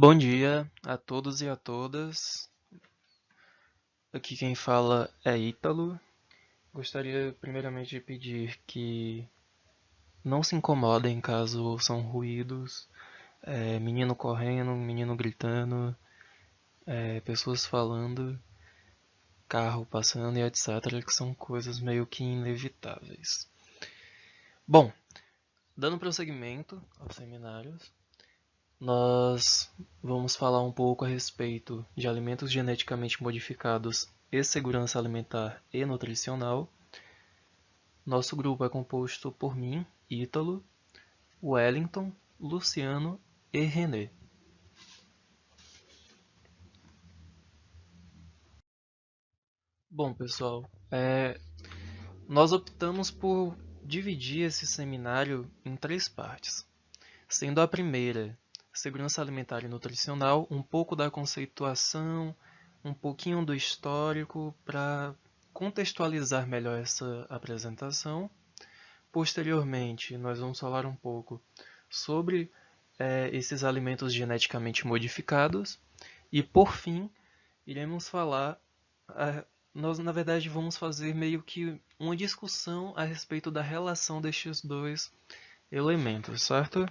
Bom dia a todos e a todas. Aqui quem fala é Ítalo. Gostaria primeiramente de pedir que não se incomodem caso ouçam ruídos, menino correndo, menino gritando, pessoas falando, carro passando e etc, que são coisas meio que inevitáveis. Bom, dando prosseguimento aos seminários, nós vamos falar um pouco a respeito de alimentos geneticamente modificados e segurança alimentar e nutricional. Nosso grupo é composto por mim, Ítalo, Wellington, Luciano e René. Bom, pessoal, nós optamos por dividir esse seminário em três partes, sendo a primeira segurança alimentar e nutricional, um pouco da conceituação, um pouquinho do histórico para contextualizar melhor essa apresentação. Posteriormente, nós vamos falar um pouco sobre esses alimentos geneticamente modificados e, por fim, iremos falar. Nós, na verdade, vamos fazer meio que uma discussão a respeito da relação destes dois elementos, certo?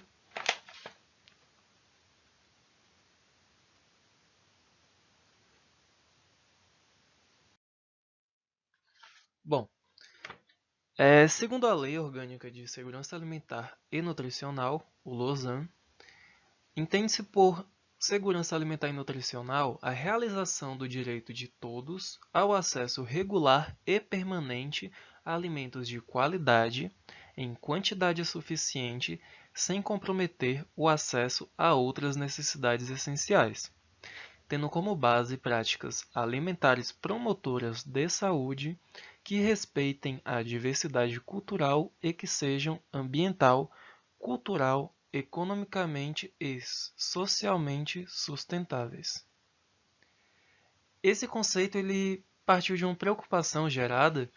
Bom, segundo a Lei Orgânica de Segurança Alimentar e Nutricional, o LOSAN, entende-se por segurança alimentar e nutricional a realização do direito de todos ao acesso regular e permanente a alimentos de qualidade, em quantidade suficiente, sem comprometer o acesso a outras necessidades essenciais, tendo como base práticas alimentares promotoras de saúde que respeitem a diversidade cultural e que sejam ambiental, cultural, economicamente e socialmente sustentáveis. Esse conceito ele partiu de uma preocupação gerada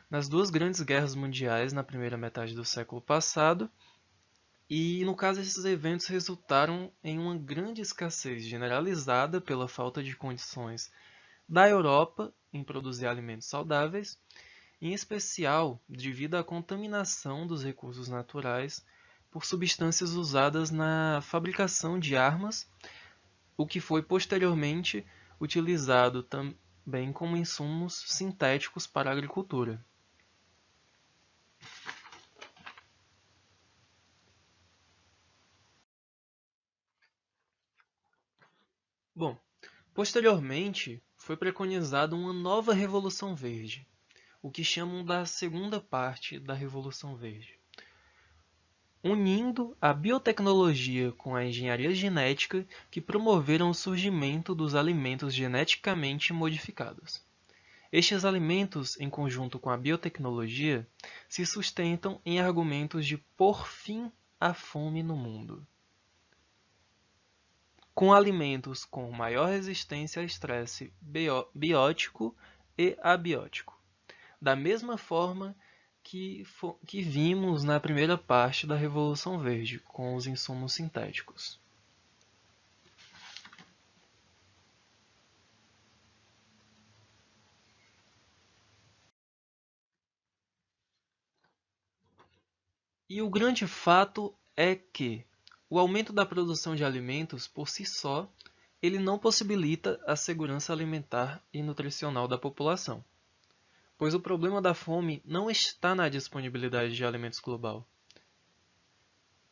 nas duas grandes guerras mundiais na primeira metade do século passado, e no caso esses eventos resultaram em uma grande escassez generalizada pela falta de condições da Europa em produzir alimentos saudáveis, em especial devido à contaminação dos recursos naturais por substâncias usadas na fabricação de armas, o que foi posteriormente utilizado também como insumos sintéticos para a agricultura. Bom, posteriormente foi preconizada uma nova Revolução Verde, o que chamam da segunda parte da Revolução Verde, unindo a biotecnologia com a engenharia genética que promoveram o surgimento dos alimentos geneticamente modificados. Estes alimentos, em conjunto com a biotecnologia, se sustentam em argumentos de pôr fim à fome no mundo, com alimentos com maior resistência a estresse biótico e abiótico, da mesma forma que vimos na primeira parte da Revolução Verde, com os insumos sintéticos. E o grande fato é que o aumento da produção de alimentos por si só, ele não possibilita a segurança alimentar e nutricional da população, pois o problema da fome não está na disponibilidade de alimentos global.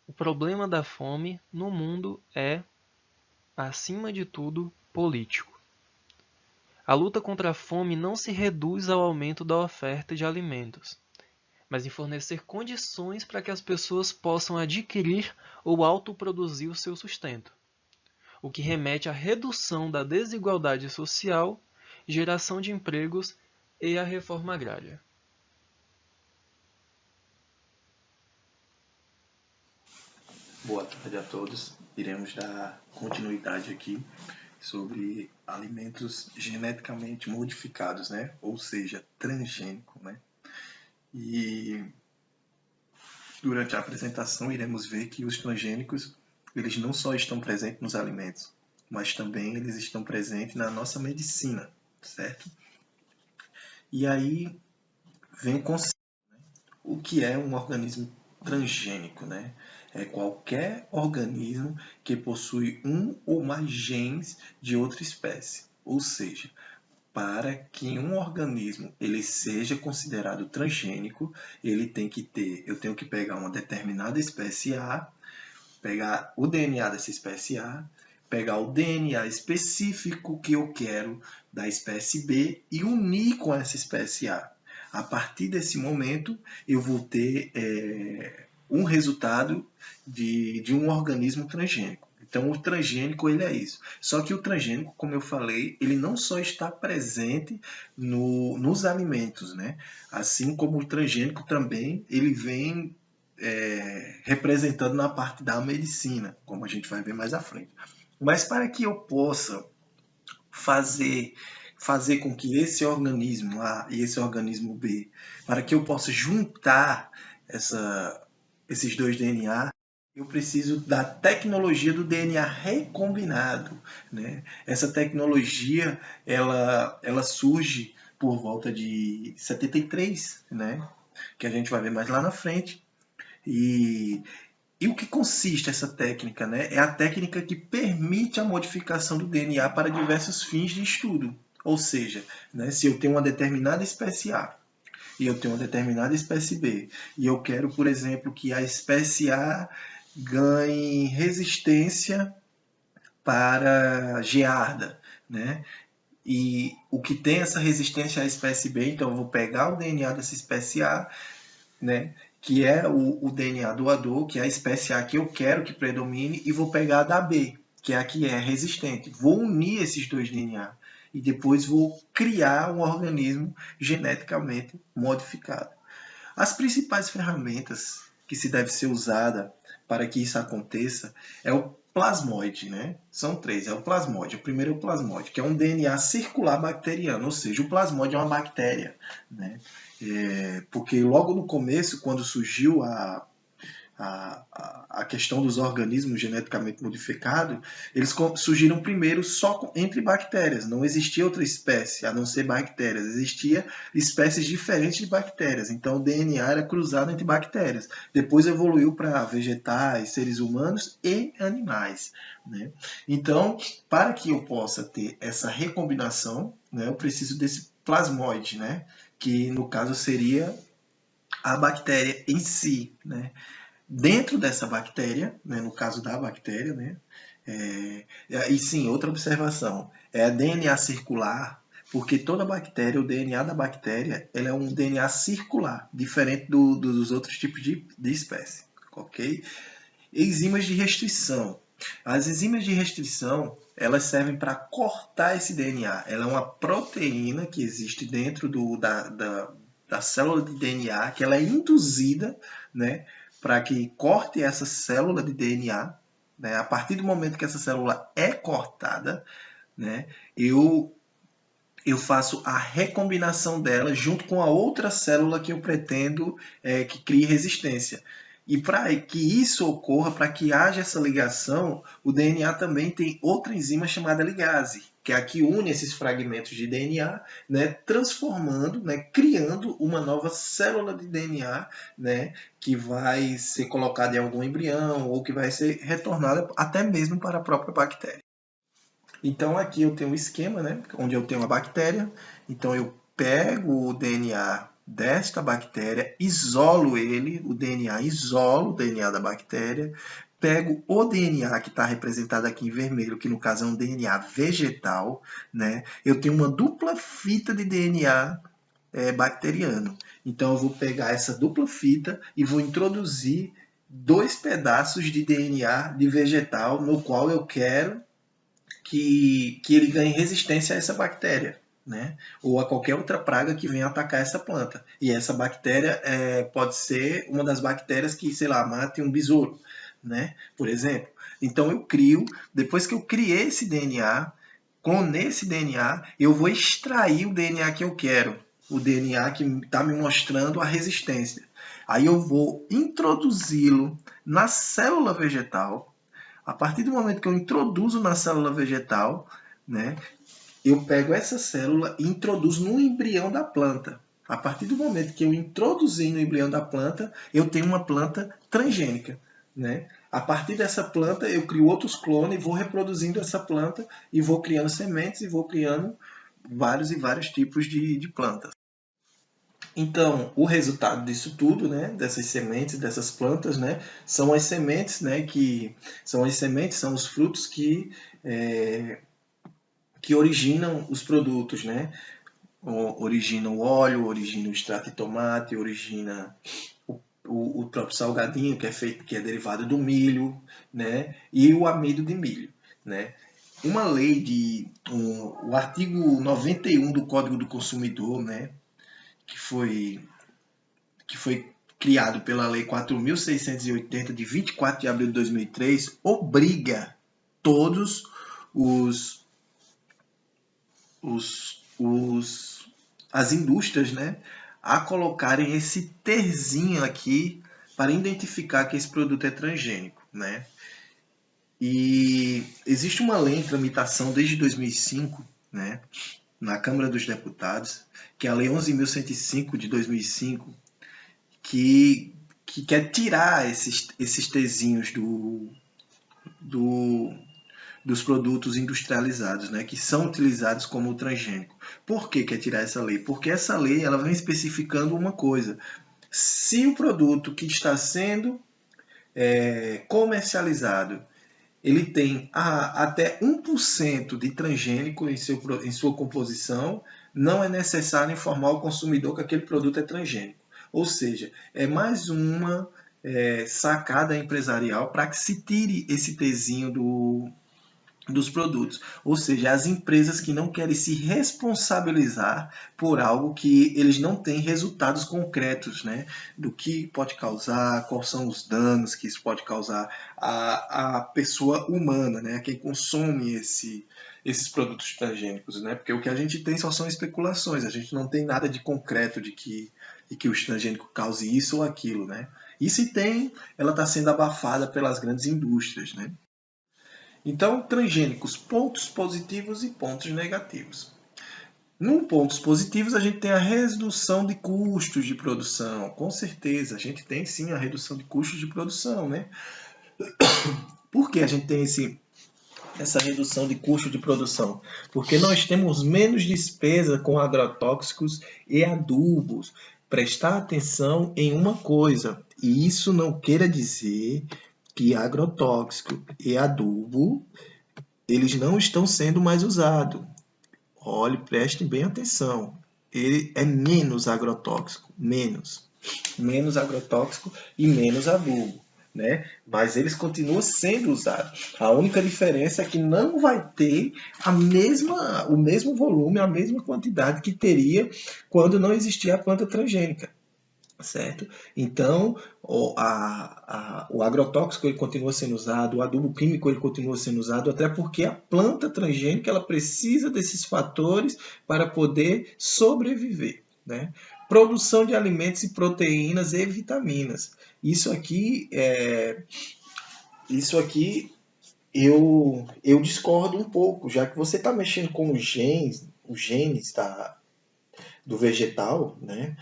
O problema da fome no mundo é, acima de tudo, político. A luta contra a fome não se reduz ao aumento da oferta de alimentos, mas em fornecer condições para que as pessoas possam adquirir ou autoproduzir o seu sustento, o que remete à redução da desigualdade social, geração de empregos e à reforma agrária. Boa tarde a todos. Iremos dar continuidade aqui sobre alimentos geneticamente modificados, né? Ou seja, transgênico, né? E durante a apresentação iremos ver que os transgênicos, eles não só estão presentes nos alimentos, mas também eles estão presentes na nossa medicina, certo? E aí vem o conceito, o que é um organismo transgênico, né? É qualquer organismo que possui um ou mais genes de outra espécie. Ou seja, para que um organismo ele seja considerado transgênico, ele tem que ter, eu tenho que pegar uma determinada espécie A, pegar o DNA dessa espécie A, pegar o DNA específico que eu quero da espécie B e unir com essa espécie A. A partir desse momento, eu vou ter um resultado de um organismo transgênico. Então, o transgênico ele é isso. Só que o transgênico, como eu falei, ele não só está presente nos alimentos, né? Assim como o transgênico também, ele vem representando na parte da medicina, como a gente vai ver mais à frente. Mas para que eu possa fazer com que esse organismo A e esse organismo B, para que eu possa juntar esses dois DNA, eu preciso da tecnologia do DNA recombinado, né? Essa tecnologia ela surge por volta de 73, né? Que a gente vai ver mais lá na frente. E o que consiste essa técnica, né? É a técnica que permite a modificação do DNA para diversos fins de estudo. Ou seja, né, se eu tenho uma determinada espécie A e eu tenho uma determinada espécie B, e eu quero, por exemplo, que a espécie A ganhe resistência para gearda, né? E o que tem essa resistência à espécie B, então eu vou pegar o DNA dessa espécie A, né, que é o DNA doador, que é a espécie A que eu quero que predomine, e vou pegar a da B, que é a que é resistente. Vou unir esses dois DNA e depois vou criar um organismo geneticamente modificado. As principais ferramentas que se deve ser usada para que isso aconteça é o plasmóide, né? São três, é o plasmóide. O primeiro é o plasmóide, que é um DNA circular bacteriano, ou seja, o plasmóide é uma bactéria, né? Porque logo no começo, quando surgiu a questão dos organismos geneticamente modificados, eles surgiram primeiro só entre bactérias. Não existia outra espécie a não ser bactérias. Existia espécies diferentes de bactérias. Então o DNA era cruzado entre bactérias. Depois evoluiu para vegetais, seres humanos e animais, né? Então, para que eu possa ter essa recombinação, né, eu preciso desse plasmóide, né, que no caso seria a bactéria em si, né? Dentro dessa bactéria, né, no caso da bactéria, né, e sim, outra observação, é a DNA circular, porque toda bactéria, o DNA da bactéria, ela é um DNA circular, diferente dos outros tipos de espécie, ok? Enzimas de restrição. As enzimas de restrição, elas servem para cortar esse DNA. Ela é uma proteína que existe dentro da célula de DNA, que ela é induzida, né, para que corte essa célula de DNA, né? A partir do momento que essa célula é cortada, né, eu faço a recombinação dela junto com a outra célula que eu pretendo que crie resistência. E para que isso ocorra, para que haja essa ligação, o DNA também tem outra enzima chamada ligase, que é a que une esses fragmentos de DNA, né, transformando, né, criando uma nova célula de DNA, né, que vai ser colocada em algum embrião ou que vai ser retornada até mesmo para a própria bactéria. Então aqui eu tenho um esquema, né, onde eu tenho uma bactéria. Então eu pego o DNA desta bactéria, isolo ele, o DNA, isolo o DNA da bactéria, pego o DNA que está representado aqui em vermelho, que no caso é um DNA vegetal, né? Eu tenho uma dupla fita de DNA bacteriano. Então eu vou pegar essa dupla fita e vou introduzir dois pedaços de DNA de vegetal no qual eu quero que ele ganhe resistência a essa bactéria, né? Ou a qualquer outra praga que venha atacar essa planta. E essa bactéria pode ser uma das bactérias que, sei lá, mate um besouro, né? Por exemplo. Então eu crio, depois que eu criei esse DNA, nesse DNA, eu vou extrair o DNA que eu quero, o DNA que está me mostrando a resistência. Aí eu vou introduzi-lo na célula vegetal, A partir do momento que eu introduzo na célula vegetal, né, eu pego essa célula e introduzo no embrião da planta. A partir do momento que eu introduzi no embrião da planta, eu tenho uma planta transgênica, né? A partir dessa planta, eu crio outros clones, vou reproduzindo essa planta e vou criando sementes e vou criando vários e vários tipos de plantas. Então, o resultado disso tudo, né, dessas sementes, dessas plantas, né, são as sementes, né, são os frutos que originam os produtos, né? Origina o óleo, origina o extrato de tomate, origina o próprio salgadinho, que é derivado do milho, né? E o amido de milho, né? Uma lei o artigo 91 do Código do Consumidor, né? Que foi criado pela Lei 4.680, de 24 de abril de 2003, obriga todos as indústrias, né, a colocarem esse terzinho aqui para identificar que esse produto é transgênico, né? E existe uma lei em tramitação desde 2005, né, na Câmara dos Deputados, que é a Lei 11.105 de 2005, que quer tirar esses tezinhos dos produtos industrializados, né, que são utilizados como transgênico. Por que quer tirar essa lei? Porque essa lei ela vem especificando uma coisa. Se o produto que está sendo comercializado ele tem até 1% de transgênico em sua composição, não é necessário informar o consumidor que aquele produto é transgênico. Ou seja, é mais uma sacada empresarial para que se tire esse tezinho dos produtos. Ou seja, as empresas que não querem se responsabilizar por algo que eles não têm resultados concretos, né? Do que pode causar, quais são os danos que isso pode causar à pessoa humana, né? Quem consome esses produtos transgênicos, né? Porque o que a gente tem só são especulações, a gente não tem nada de concreto de que o transgênico cause isso ou aquilo, né? E se tem, ela está sendo abafada pelas grandes indústrias, né? Então, transgênicos, pontos positivos e pontos negativos. Nos pontos positivos, a gente tem a redução de custos de produção. Com certeza, a gente tem sim a redução de custos de produção, né? Por que a gente tem essa redução de custo de produção? Porque nós temos menos despesa com agrotóxicos e adubos. Prestar atenção em uma coisa, e isso não queira dizer que agrotóxico e adubo eles não estão sendo mais usados. Olhe, preste bem atenção. Ele é menos agrotóxico, menos agrotóxico e menos adubo, né? Mas eles continuam sendo usados. A única diferença é que não vai ter o mesmo volume, a mesma quantidade que teria quando não existia a planta transgênica. Certo? Então, o agrotóxico ele continua sendo usado, o adubo químico ele continua sendo usado, até porque a planta transgênica ela precisa desses fatores para poder sobreviver, né? Produção de alimentos e proteínas e vitaminas. Isso aqui eu discordo um pouco, já que você está mexendo com os genes do vegetal, né?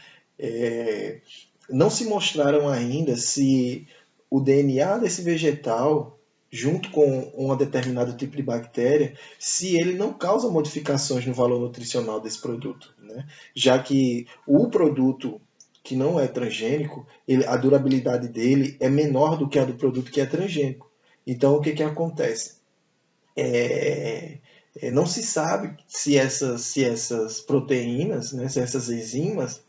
Não se mostraram ainda se o DNA desse vegetal, junto com um determinado tipo de bactéria, se ele não causa modificações no valor nutricional desse produto, né? Já que o produto que não é transgênico, a durabilidade dele é menor do que a do produto que é transgênico. Então, o que acontece? Não se sabe se essas proteínas, né, se essas enzimas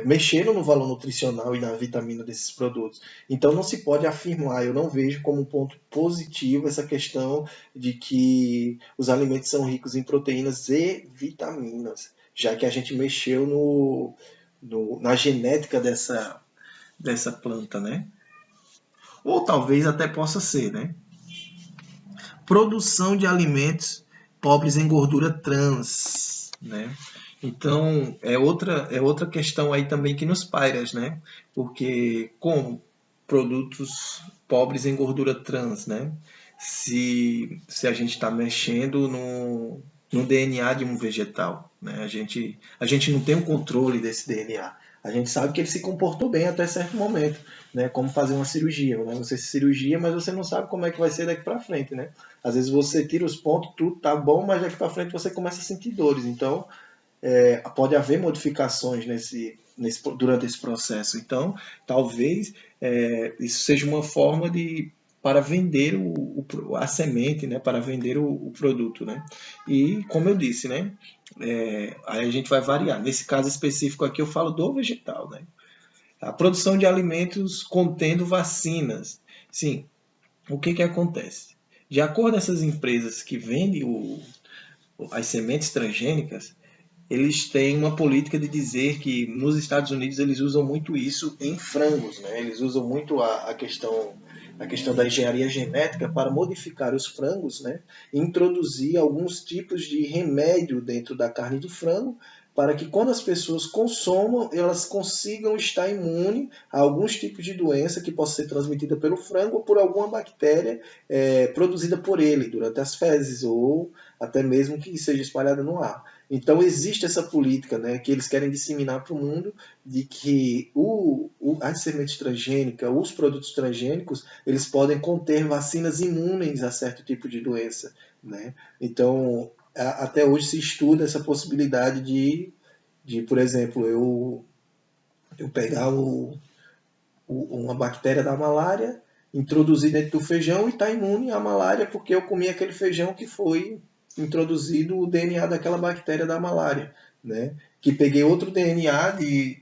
mexeram no valor nutricional e na vitamina desses produtos. Então não se pode afirmar, eu não vejo como um ponto positivo essa questão de que os alimentos são ricos em proteínas e vitaminas, já que a gente mexeu na genética dessa planta, né? Ou talvez até possa ser, né? Produção de alimentos pobres em gordura trans, né? Então, é outra questão aí também que nos paira, né? Porque como produtos pobres em gordura trans, né? se a gente está mexendo no DNA de um vegetal, né? A gente não tem um controle desse DNA. A gente sabe que ele se comportou bem até certo momento, né? Como fazer uma cirurgia, né? Você se cirurgia, mas você não sabe como é que vai ser daqui para frente, né? Às vezes você tira os pontos, tudo tá bom, mas daqui para frente você começa a sentir dores. Então, pode haver modificações durante esse processo. Então, talvez isso seja uma forma de para vender a semente, né, para vender o produto, né? E como eu disse, né, aí a gente vai variar. Nesse caso específico aqui eu falo do vegetal, né? A produção de alimentos contendo vacinas. Sim, o que acontece? De acordo com essas empresas que vendem as sementes transgênicas, eles têm uma política de dizer que nos Estados Unidos eles usam muito isso em frangos, né? Eles usam muito a questão da engenharia genética para modificar os frangos, né? E introduzir alguns tipos de remédio dentro da carne do frango para que quando as pessoas consomam, elas consigam estar imunes a alguns tipos de doença que possa ser transmitida pelo frango ou por alguma bactéria produzida por ele durante as fezes ou até mesmo que seja espalhada no ar. Então existe essa política, né, que eles querem disseminar para o mundo de que as sementes transgênicas, os produtos transgênicos, eles podem conter vacinas imunes a certo tipo de doença, né? Então até hoje se estuda essa possibilidade de por exemplo, eu pegar uma bactéria da malária, introduzir dentro do feijão e estar imune à malária porque eu comi aquele feijão que foi introduzido o DNA daquela bactéria da malária, né? Que peguei outro DNA de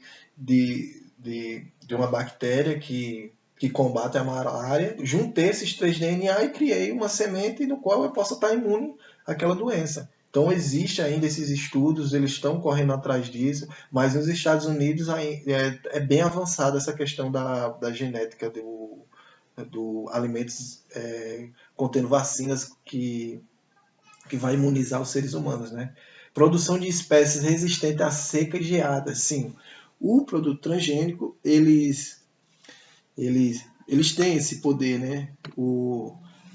uma bactéria que combate a malária, juntei esses três DNA e criei uma semente no qual eu possa estar imune àquela doença. Então existe ainda esses estudos, eles estão correndo atrás disso, mas nos Estados Unidos é bem avançada essa questão da genética do alimentos contendo vacinas que vai imunizar os seres humanos, né? Produção de espécies resistentes à seca e geada. Sim, o produto transgênico, eles têm esse poder, né?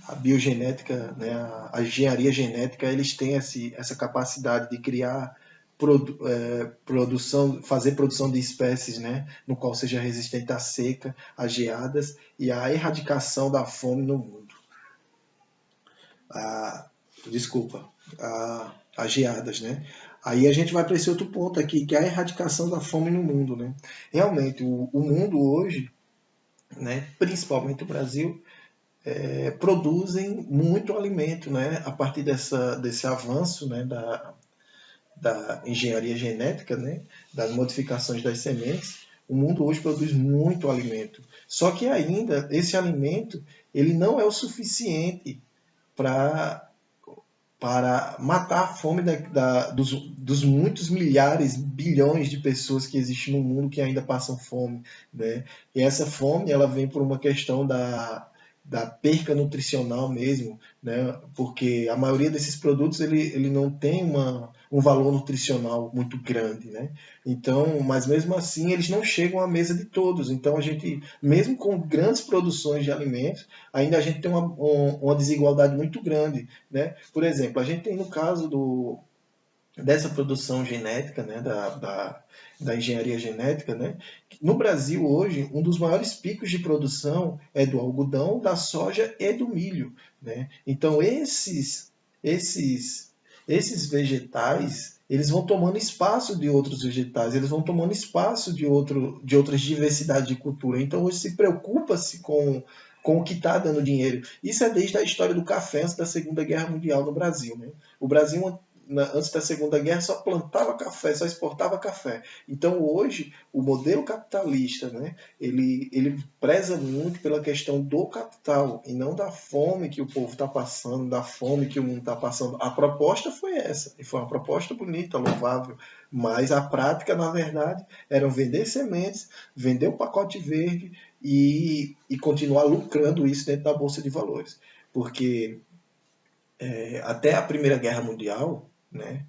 A biogenética, né? A engenharia genética, eles têm essa capacidade de criar fazer produção de espécies, né? No qual seja resistente à seca, às geadas e à erradicação da fome no mundo. Desculpa, as geadas, né? Aí a gente vai para esse outro ponto aqui, que é a erradicação da fome no mundo, né? Realmente, o mundo hoje, né, principalmente o Brasil, produzem muito alimento, né? A partir desse avanço, né, da engenharia genética, né? Das modificações das sementes, o mundo hoje produz muito alimento. Só que ainda esse alimento ele não é o suficiente para matar a fome dos muitos milhares, bilhões de pessoas que existem no mundo que ainda passam fome, né? E essa fome ela vem por uma questão da perca nutricional mesmo, né? Porque a maioria desses produtos ele não tem um valor nutricional muito grande, né? Então, mas mesmo assim eles não chegam à mesa de todos. Então a gente, mesmo com grandes produções de alimentos, ainda a gente tem uma desigualdade muito grande, né? Por exemplo, a gente tem no caso dessa produção genética, né, da engenharia genética, né? No Brasil hoje, um dos maiores picos de produção é do algodão, da soja e do milho, né? Então esses vegetais eles vão tomando espaço de outros vegetais, eles vão tomando espaço de outras diversidades de cultura. Então hoje se preocupa-se com o que está dando dinheiro. Isso é desde a história do café antes da Segunda Guerra Mundial no Brasil, né? O Brasil antes da Segunda Guerra só plantava café, só exportava café. Então hoje o modelo capitalista, né, ele preza muito pela questão do capital e não da fome que o povo está passando, da fome que o mundo está passando. A proposta foi essa, e foi uma proposta bonita, louvável, mas a prática, na verdade, era vender sementes, vender o pacote verde e continuar lucrando isso dentro da Bolsa de Valores. Porque até a Primeira Guerra Mundial, né,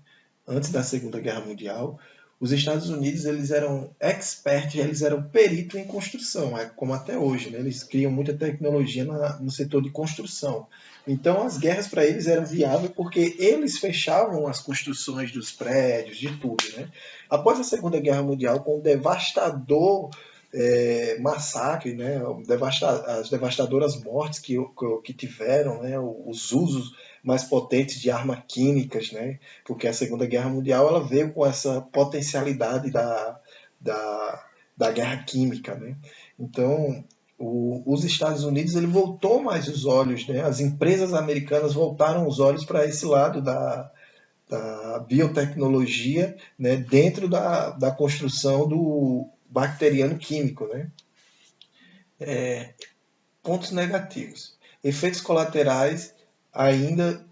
antes da Segunda Guerra Mundial, Os Estados Unidos, eles eram experts, eles eram peritos em construção, como até hoje, né? Eles criam muita tecnologia no setor de construção. Então, as guerras para eles eram viáveis porque eles fechavam as construções dos prédios, de tudo, né? Após a Segunda Guerra Mundial, com o devastador massacre, né? As devastadoras mortes que tiveram, né? Os usos mais potentes de armas químicas, né? Porque a Segunda Guerra Mundial ela veio com essa potencialidade da, da guerra química, né? Então, os Estados Unidos ele voltou mais os olhos, né? As empresas americanas voltaram os olhos para esse lado da biotecnologia, né? Dentro da construção do bacteriano químico, né? Pontos negativos. Efeitos colaterais ainda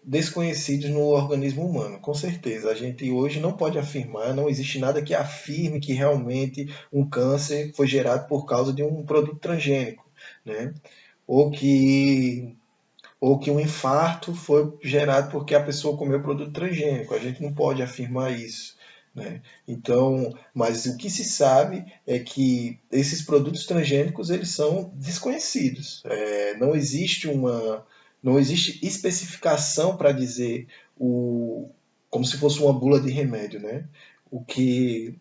desconhecidos no organismo humano. Com certeza, a gente hoje não pode afirmar, não existe nada que afirme que realmente um câncer foi gerado por causa de um produto transgênico, né? Ou que ou que um infarto foi gerado porque a pessoa comeu produto transgênico. A gente não pode afirmar isso, né? Então, mas o que se sabe é que esses produtos transgênicos eles são desconhecidos. Não existe especificação para dizer como se fosse uma bula de remédio, né? O que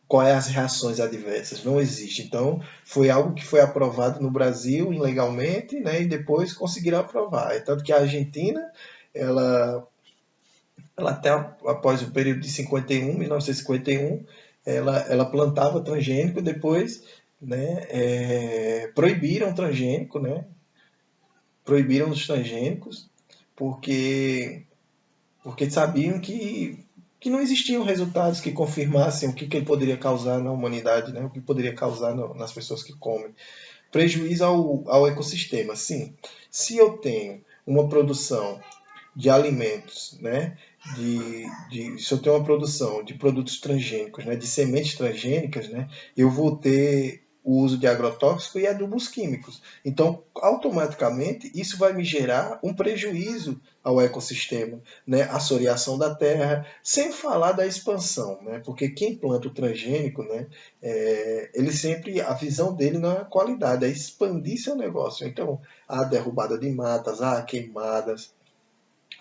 quais as reações adversas, não existe. Então, foi algo que foi aprovado no Brasil ilegalmente, né, e depois conseguiram aprovar. É tanto que a Argentina, ela, ela até após o período de 51, 1951, ela plantava transgênico, depois, né, proibiram o transgênico, né, proibiram os transgênicos, porque sabiam que não existiam resultados que confirmassem o que ele poderia causar na humanidade, né? O que poderia causar nas pessoas que comem. Prejuízo ao ecossistema, sim. Se eu tenho uma produção de alimentos, né? Se eu tenho uma produção de produtos transgênicos, né? De sementes transgênicas, né? Eu vou ter o uso de agrotóxicos e adubos químicos. Então, automaticamente, isso vai me gerar um prejuízo ao ecossistema, né? Assoreação da terra, sem falar da expansão, né? Porque quem planta o transgênico, né? Ele sempre, a visão dele não é a qualidade, é expandir seu negócio. Então, há derrubada de matas, há queimadas,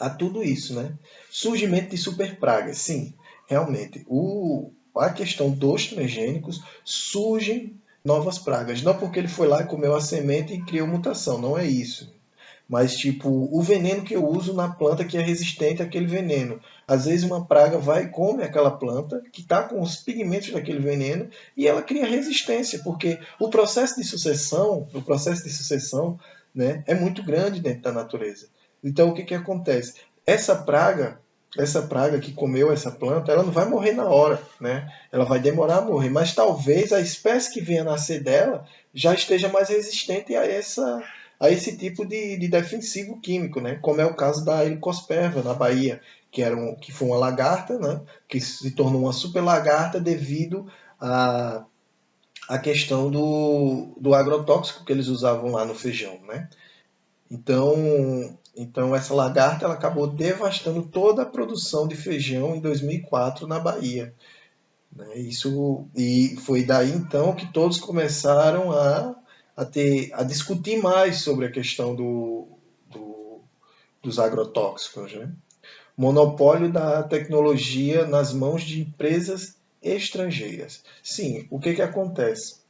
há tudo isso, né? Surgimento de superpragas, sim, realmente. A questão dos transgênicos surgem novas pragas. Não porque ele foi lá e comeu a semente e criou mutação, não é isso. Mas, tipo, o veneno que eu uso na planta que é resistente àquele veneno. Às vezes uma praga vai e come aquela planta que está com os pigmentos daquele veneno e ela cria resistência, porque o processo de sucessão, né, é muito grande dentro da natureza. Então, o que acontece? Essa praga, essa praga que comeu essa planta, ela não vai morrer na hora, né? Ela vai demorar a morrer, mas talvez a espécie que venha a nascer dela já esteja mais resistente a esse tipo de defensivo químico, né? Como é o caso da Helicosperva, na Bahia, que foi uma lagarta, né? Que se tornou uma super lagarta devido à questão do agrotóxico que eles usavam lá no feijão, né? Então essa lagarta ela acabou devastando toda a produção de feijão em 2004 na Bahia, né? E foi daí então que todos começaram a discutir mais sobre a questão dos agrotóxicos, né? Monopólio da tecnologia nas mãos de empresas estrangeiras. Sim, o que acontece?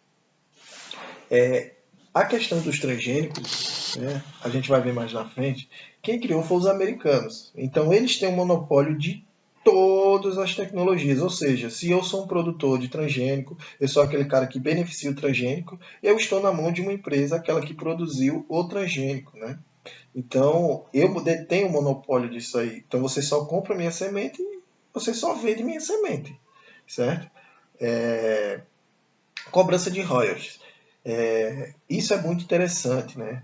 A questão dos transgênicos, né, a gente vai ver mais na frente, quem criou foi os americanos. Então eles têm um monopólio de todas as tecnologias. Ou seja, se eu sou um produtor de transgênico, eu sou aquele cara que beneficia o transgênico, eu estou na mão de uma empresa, aquela que produziu o transgênico, né? Então, eu detenho o monopólio disso aí. Então, você só compra minha semente e você só vende minha semente, certo? Cobrança de royalties. Isso é muito interessante, né?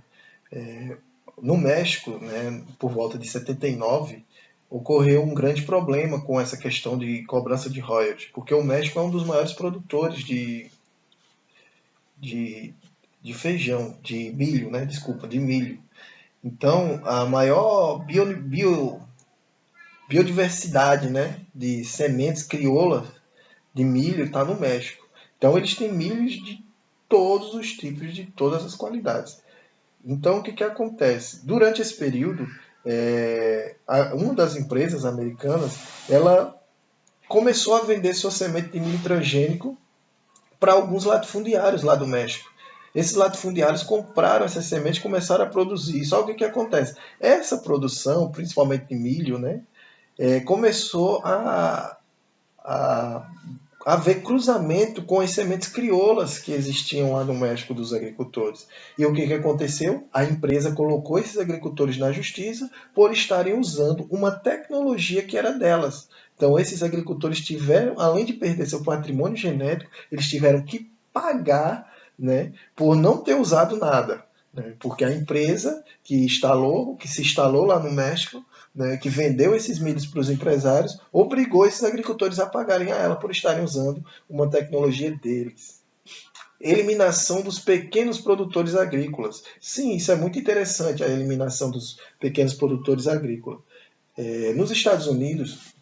No México, né, por volta de 79, ocorreu um grande problema com essa questão de cobrança de royalties, porque o México é um dos maiores produtores de, de feijão, de milho, né? Desculpa, de milho. Então, a maior biodiversidade, né, de sementes crioulas de milho está no México. Então eles têm milhos de todos os tipos, de todas as qualidades. Então o que, que acontece? Durante esse período, uma das empresas americanas, ela começou a vender sua semente de milho transgênico para alguns latifundiários lá do México. Esses latifundiários compraram essas sementes e começaram a produzir. Só que o que acontece? Essa produção, principalmente de milho, né, começou a haver cruzamento com as sementes crioulas que existiam lá no México dos agricultores. E o que, que aconteceu? A empresa colocou esses agricultores na justiça por estarem usando uma tecnologia que era delas. Então, esses agricultores tiveram, além de perder seu patrimônio genético, eles tiveram que pagar, né, por não ter usado nada. Né, porque a empresa que se instalou lá no México, né, que vendeu esses milhos para os empresários, obrigou esses agricultores a pagarem a ela por estarem usando uma tecnologia deles. Eliminação dos pequenos produtores agrícolas. Sim, isso é muito interessante, a eliminação dos pequenos produtores agrícolas. Nos Estados Unidos,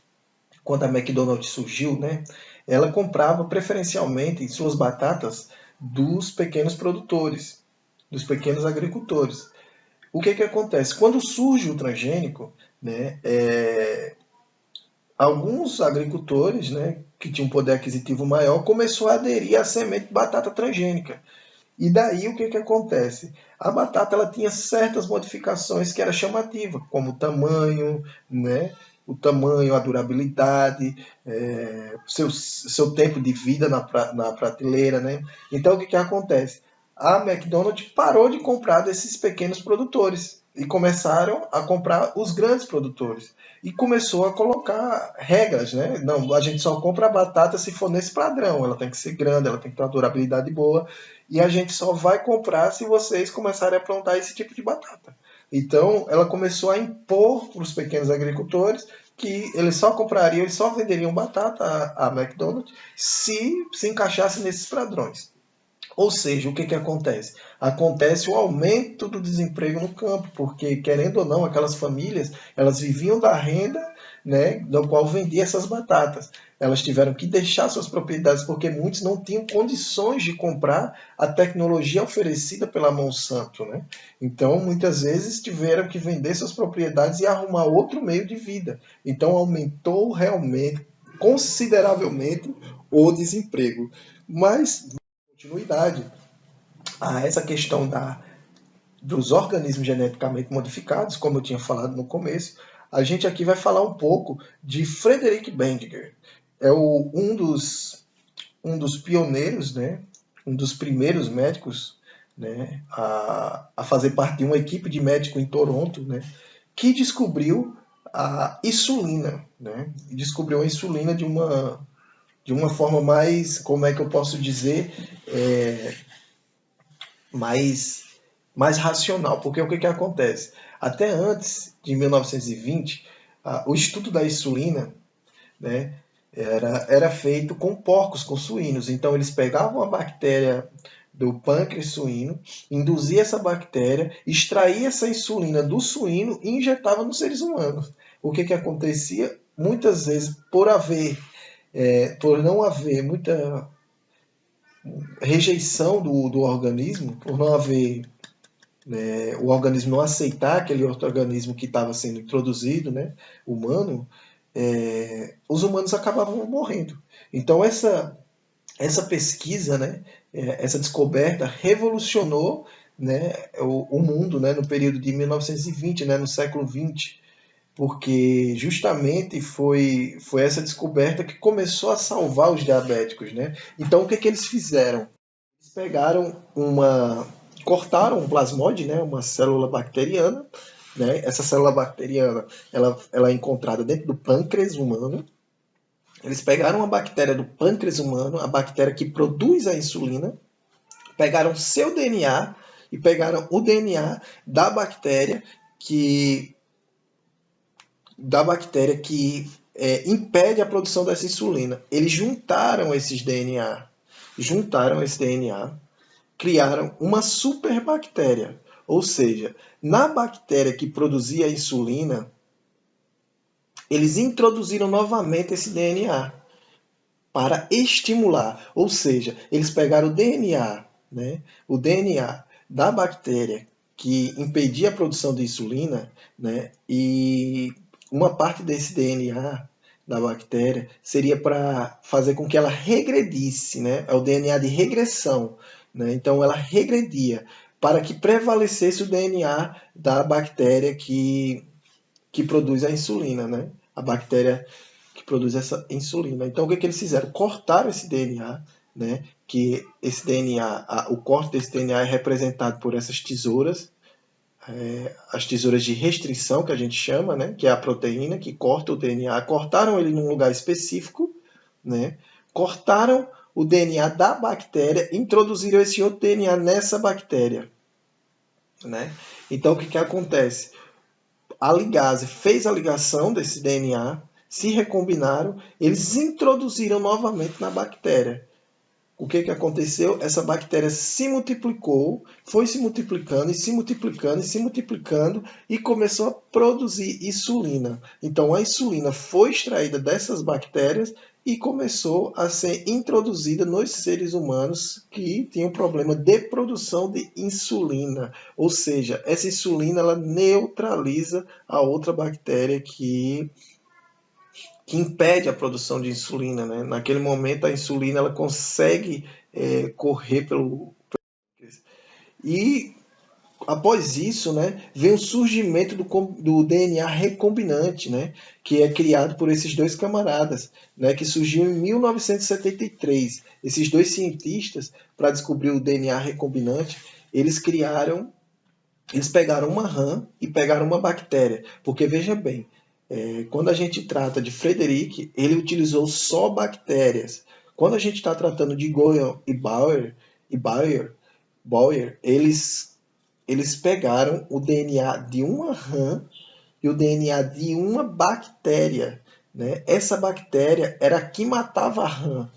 quando a McDonald's surgiu, né, ela comprava preferencialmente suas batatas dos pequenos produtores, dos pequenos agricultores. O que, que acontece? Quando surge o transgênico, né, alguns agricultores, né, que tinham um poder aquisitivo maior, começou a aderir à semente de batata transgênica. E daí o que, que acontece? A batata ela tinha certas modificações que era chamativa, como o tamanho, né, o tamanho, a durabilidade, seu tempo de vida na prateleira. Né? Então o que, que acontece? A McDonald's parou de comprar desses pequenos produtores e começaram a comprar os grandes produtores. E começou a colocar regras, né? Não, a gente só compra a batata se for nesse padrão. Ela tem que ser grande, ela tem que ter uma durabilidade boa. E a gente só vai comprar se vocês começarem a plantar esse tipo de batata. Então, ela começou a impor para os pequenos agricultores que eles só comprariam e só venderiam batata à McDonald's se encaixasse nesses padrões. Ou seja, o que, que acontece? Acontece o aumento do desemprego no campo, porque, querendo ou não, aquelas famílias, elas viviam da renda, né, do qual vendia essas batatas. Elas tiveram que deixar suas propriedades, porque muitos não tinham condições de comprar a tecnologia oferecida pela Monsanto. Né? Então, muitas vezes, tiveram que vender suas propriedades e arrumar outro meio de vida. Então, aumentou realmente, consideravelmente, o desemprego. Mas continuidade a essa questão dos organismos geneticamente modificados, como eu tinha falado no começo, a gente aqui vai falar um pouco de Frederick Bendinger. É um dos pioneiros, né, um dos primeiros médicos, né, a fazer parte de uma equipe de médicos em Toronto, né, que descobriu a insulina. Né, descobriu a insulina de uma forma mais, como é que eu posso dizer, mais, mais racional, porque o que, que acontece? Até antes de 1920, o estudo da insulina, né, era feito com porcos, com suínos. Então eles pegavam a bactéria do pâncreas suíno, induzia essa bactéria, extraía essa insulina do suíno e injetava nos seres humanos. O que, que acontecia? Muitas vezes, por não haver muita rejeição do organismo, por não haver o organismo não aceitar aquele outro organismo que estava sendo introduzido, né, humano, os humanos acabavam morrendo. Então essa pesquisa, né, essa descoberta revolucionou, né, o mundo, né, no período de 1920, né, no século XX, porque justamente foi essa descoberta que começou a salvar os diabéticos. Né? Então o que, que eles fizeram? Eles cortaram um plasmode, né, uma célula bacteriana. Né? Essa célula bacteriana ela é encontrada dentro do pâncreas humano. Eles pegaram uma bactéria do pâncreas humano, a bactéria que produz a insulina, pegaram seu DNA e pegaram o DNA da bactéria que impede a produção dessa insulina. Eles juntaram esse DNA, criaram uma superbactéria. Ou seja, na bactéria que produzia a insulina, eles introduziram novamente esse DNA. para estimular. Ou seja, eles pegaram o DNA, né, o DNA da bactéria que impedia a produção de insulina, né, e uma parte desse DNA da bactéria seria para fazer com que ela regredisse, né, é o DNA de regressão, né, então ela regredia para que prevalecesse o DNA da bactéria que produz a insulina, né, a bactéria que produz essa insulina. Então, o que eles fizeram? Cortaram esse DNA, né? Que esse DNA, o corte desse DNA é representado por essas tesouras, as tesouras de restrição que a gente chama, né? Que é a proteína que corta o DNA. Cortaram ele num lugar específico, né? Cortaram o DNA da bactéria, introduziram esse outro DNA nessa bactéria, né? Então, o que acontece? A ligase fez a ligação desse DNA, se recombinaram, eles introduziram novamente na bactéria. O que aconteceu? Essa bactéria se multiplicou, foi se multiplicando e se multiplicando e se multiplicando e começou a produzir insulina. Então a insulina foi extraída dessas bactérias e começou a ser introduzida nos seres humanos que tinham problema de produção de insulina. Ou seja, essa insulina ela neutraliza a outra bactéria que impede a produção de insulina, né? Naquele momento a insulina ela consegue correr pelo e após isso, né, vem o surgimento do DNA recombinante, né, que é criado por esses dois camaradas, né, que surgiu em 1973. Esses dois cientistas, para descobrir o DNA recombinante, eles pegaram uma rã e pegaram uma bactéria, porque veja bem, quando a gente trata de Frederick, ele utilizou só bactérias. Quando a gente está tratando de Goyen e Boyer, eles pegaram o DNA de uma rã e o DNA de uma bactéria. Né? Essa bactéria era a que matava a rã.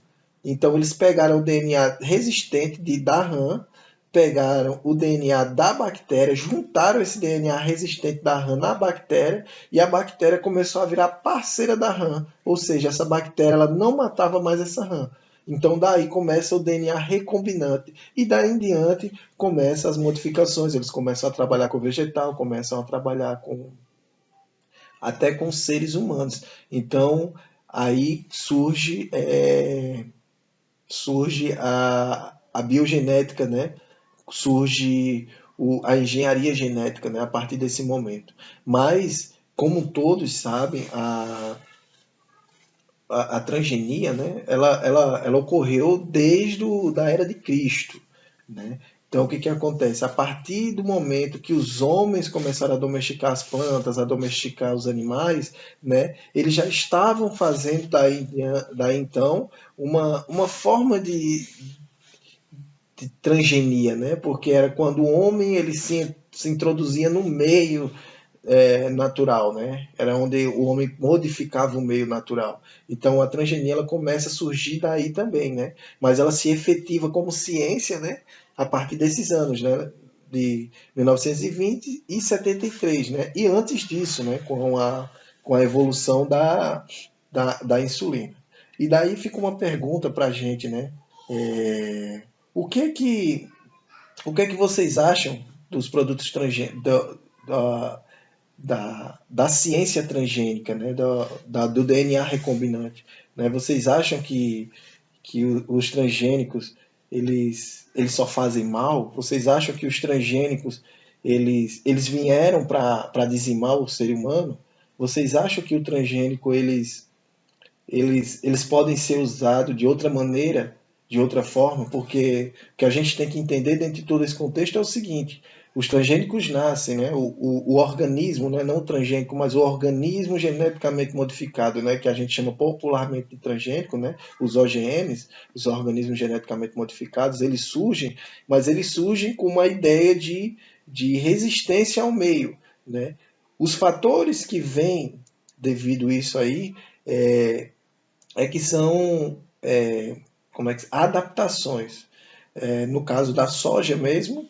Então eles pegaram o DNA resistente da rã, pegaram o DNA da bactéria, juntaram esse DNA resistente da rã na bactéria e a bactéria começou a virar parceira da rã. Ou seja, essa bactéria ela não matava mais essa rã. Então daí começa o DNA recombinante e daí em diante começam as modificações. Eles começam a trabalhar com vegetal, começam a trabalhar até com seres humanos. Então aí surge a biogenética, né? Surge a engenharia genética, né? A partir desse momento. Mas, como todos sabem, a transgenia, né? Ela ocorreu desde da era de Cristo, né? Então, o que acontece? A partir do momento que os homens começaram a domesticar as plantas, a domesticar os animais, né, eles já estavam fazendo daí então uma forma de transgenia, né? Porque era quando o homem ele se introduzia no meio natural, né? Era onde o homem modificava o meio natural. Então a transgenia ela começa a surgir daí também, né? Mas ela se efetiva como ciência, né? A partir desses anos, né? De 1920 e 73, né? E antes disso, né? Com a evolução da insulina. E daí fica uma pergunta para a gente, né? É, o que é que vocês acham dos produtos transgênicos, da ciência transgênica, né? Do DNA recombinante? Né? Vocês acham que os transgênicos eles só fazem mal? Vocês acham que os transgênicos eles vieram para dizimar o ser humano? Vocês acham que o transgênico eles podem ser usados de outra maneira, de outra forma? Porque o que a gente tem que entender dentro de todo esse contexto é o seguinte: os transgênicos nascem, né? O organismo, né? Não o transgênico, mas o organismo geneticamente modificado, né? Que a gente chama popularmente de transgênico, né? Os OGMs, os organismos geneticamente modificados, eles surgem, mas eles surgem com uma ideia de resistência ao meio, né? Os fatores que vêm devido a isso aí que são adaptações. No caso da soja mesmo,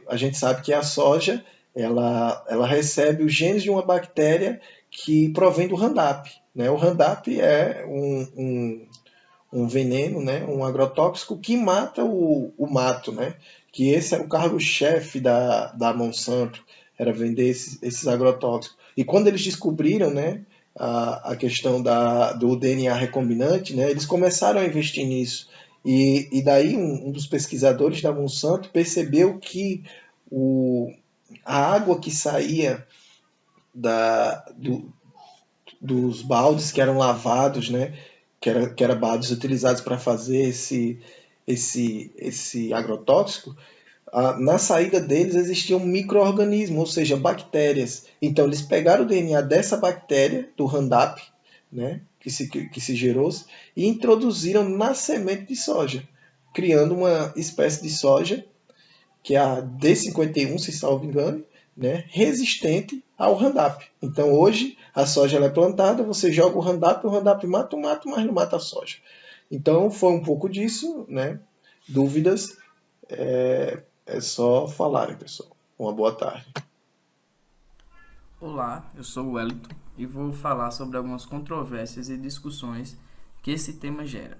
a gente sabe que a soja ela recebe os genes de uma bactéria que provém do Roundup, né? O Roundup é um veneno, né? Um agrotóxico que mata o mato, né? Que esse era o cargo-chefe da Monsanto, era vender esses agrotóxicos. E quando eles descobriram, né, a questão do DNA recombinante, né, eles começaram a investir nisso. E daí um dos pesquisadores da Monsanto percebeu que a água que saía dos baldes que eram lavados, né, que era baldes utilizados para fazer esse agrotóxico, na saída deles existia um micro-organismo, ou seja, bactérias. Então eles pegaram o DNA dessa bactéria, do Roundup, né, que se gerou, e introduziram na semente de soja, criando uma espécie de soja, que é a D51, se salvo engano, né, resistente ao Roundup. Então hoje a soja ela é plantada, você joga o Roundup mata o mato, mas não mata a soja. Então foi um pouco disso, né? Dúvidas, é só falarem, pessoal. Uma boa tarde. Olá, eu sou o Wellington e vou falar sobre algumas controvérsias e discussões que esse tema gera,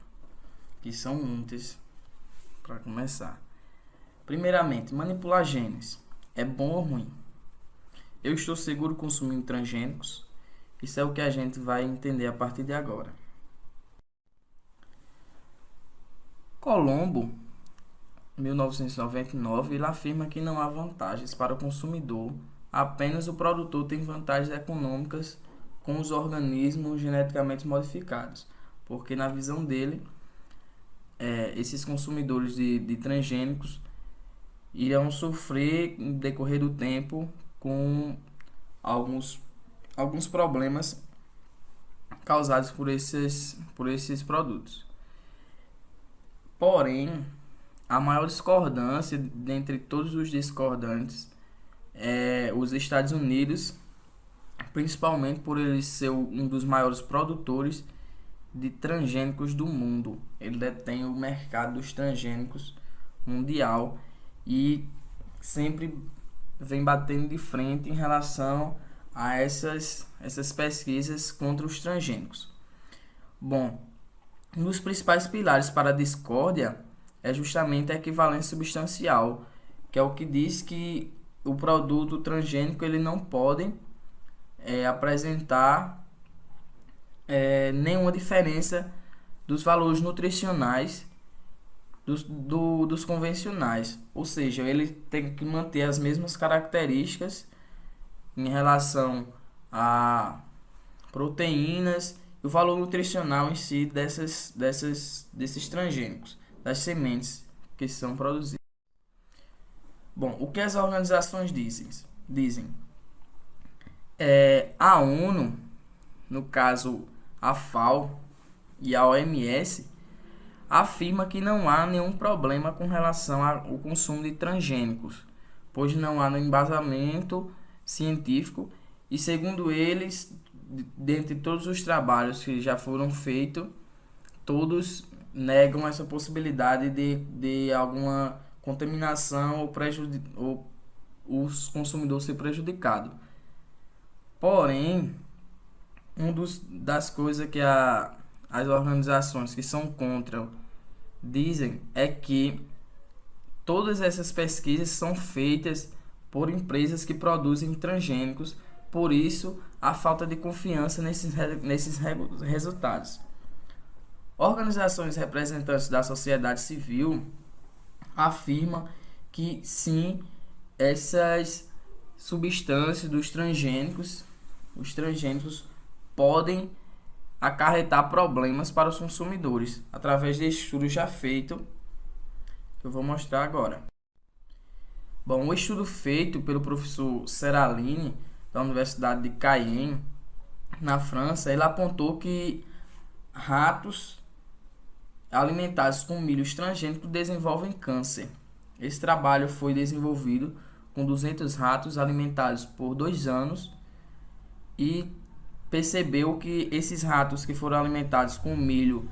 que são muitas para começar. Primeiramente, manipular genes é bom ou ruim? Eu estou seguro consumindo transgênicos? Isso é o que a gente vai entender a partir de agora. Colombo, 1999, ele afirma que não há vantagens para o consumidor, apenas o produtor tem vantagens econômicas com os organismos geneticamente modificados, porque na visão dele, esses consumidores de transgênicos irão sofrer no decorrer do tempo com alguns problemas causados por esses produtos. Porém, a maior discordância dentre todos os discordantes é os Estados Unidos, principalmente por ele ser um dos maiores produtores de transgênicos do mundo. Ele detém o mercado dos transgênicos mundial e sempre vem batendo de frente em relação a essas pesquisas contra os transgênicos. Bom, um dos principais pilares para a discórdia é justamente a equivalência substancial, que é o que diz que o produto transgênico ele não pode apresentar nenhuma diferença dos valores nutricionais dos convencionais, ou seja, ele tem que manter as mesmas características em relação a proteínas e o valor nutricional em si desses transgênicos, das sementes que são produzidas. Bom, o que as organizações dizem? A ONU, no caso a FAO e a OMS, afirma que não há nenhum problema com relação ao consumo de transgênicos, pois não há embasamento científico e, segundo eles, dentre todos os trabalhos que já foram feitos, todos negam essa possibilidade de alguma contaminação ou os consumidores ser prejudicado. Porém, das coisas que as organizações que são contra dizem é que todas essas pesquisas são feitas por empresas que produzem transgênicos, por isso a falta de confiança nesses resultados. Organizações representantes da sociedade civil afirmam que sim, essas substâncias dos transgênicos, os transgênicos podem acarretar problemas para os consumidores, através de estudos já feitos, que eu vou mostrar agora. Bom, o estudo feito pelo professor Seralini, da Universidade de Cayenne, na França, ele apontou que ratos alimentados com milho transgênico desenvolvem câncer. Esse trabalho foi desenvolvido com 200 ratos alimentados por 2 anos e percebeu que esses ratos que foram alimentados com milho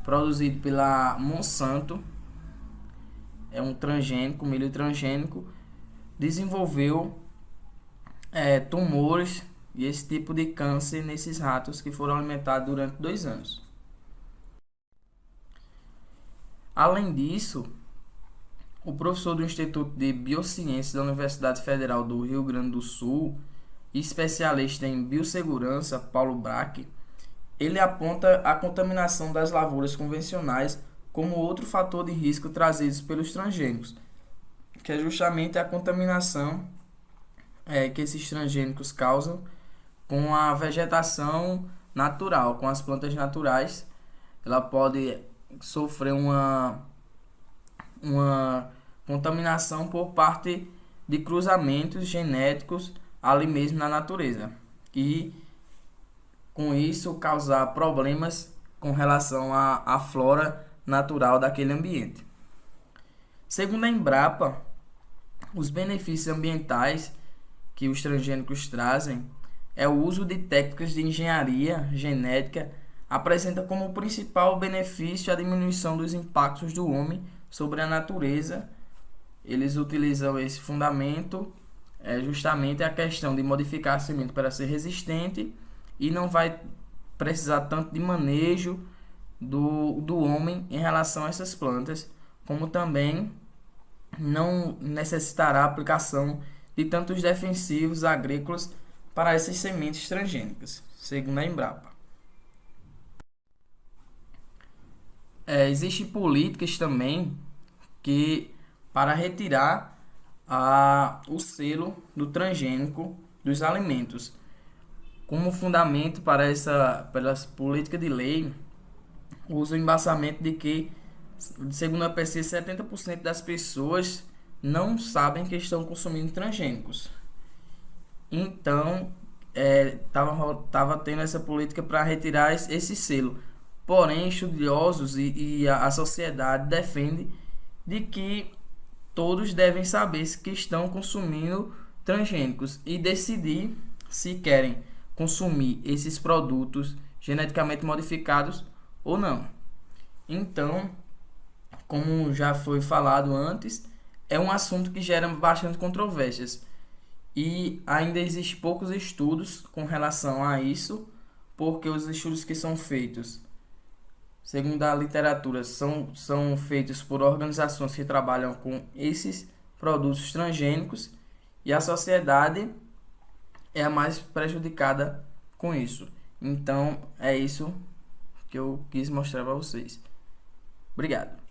produzido pela Monsanto, é um transgênico, milho transgênico, desenvolveu tumores e esse tipo de câncer nesses ratos que foram alimentados durante 2 anos. Além disso, o professor do Instituto de Biociências da Universidade Federal do Rio Grande do Sul, especialista em biossegurança, Paulo Braque, ele aponta a contaminação das lavouras convencionais como outro fator de risco trazido pelos transgênicos, que é justamente a contaminação que esses transgênicos causam com a vegetação natural, com as plantas naturais. Ela pode sofrer uma contaminação por parte de cruzamentos genéticos ali mesmo na natureza, e com isso causar problemas com relação à flora natural daquele ambiente. Segundo a Embrapa, os benefícios ambientais que os transgênicos trazem é o uso de técnicas de engenharia genética, apresenta como principal benefício a diminuição dos impactos do homem sobre a natureza. Eles utilizam esse fundamento, justamente a questão de modificar a semente para ser resistente e não vai precisar tanto de manejo do homem em relação a essas plantas, como também não necessitará a aplicação de tantos defensivos agrícolas para essas sementes transgênicas, segundo a Embrapa. Existem políticas também que para retirar o selo do transgênico dos alimentos. Como fundamento para essa política de lei, usa o embasamento de que, segundo a pesquisa, 70% das pessoas não sabem que estão consumindo transgênicos. Então, estava tendo essa política para retirar esse selo. Porém, estudiosos e a sociedade defendem de que todos devem saber que estão consumindo transgênicos e decidir se querem consumir esses produtos geneticamente modificados ou não. Então, como já foi falado antes, é um assunto que gera bastante controvérsias e ainda existem poucos estudos com relação a isso, porque os estudos que são feitos, segundo a literatura, são feitos por organizações que trabalham com esses produtos transgênicos e a sociedade é a mais prejudicada com isso. Então, é isso que eu quis mostrar para vocês. Obrigado.